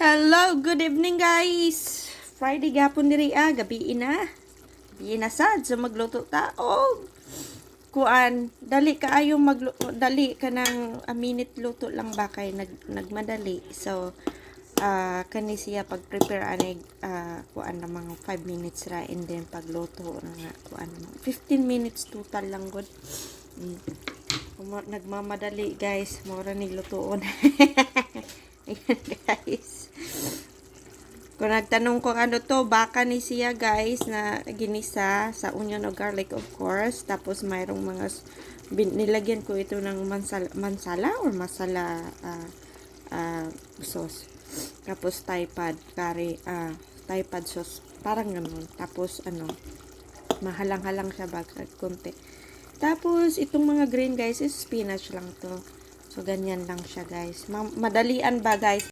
Hello, good evening guys. Friday gapon diri gabi na. Gabi na sad so magluto ta og kuan. Dali kaayo dali ka ng a minute luto lang ba kay nagmadali. So kani siya pag-prepare ani kuan na mga 5 minutes ra and then pagluto na nga kuan 15 minutes total lang gud. Nagmamadali guys, mura ni lutoon. Ayan guys. Kung nagtanong ko ano to, baka ni siya guys na ginisa sa onion o garlic of course. Tapos mayroong mga nilagyan ko ito ng masala or masala sauce. Tapos Thai-pad curry, Thai-pad sauce. Parang ganun. Tapos ano, mahalang-halang siya bagay konti. Tapos itong mga green guys is spinach lang to. So ganyan lang siya guys. Madalian ba guys?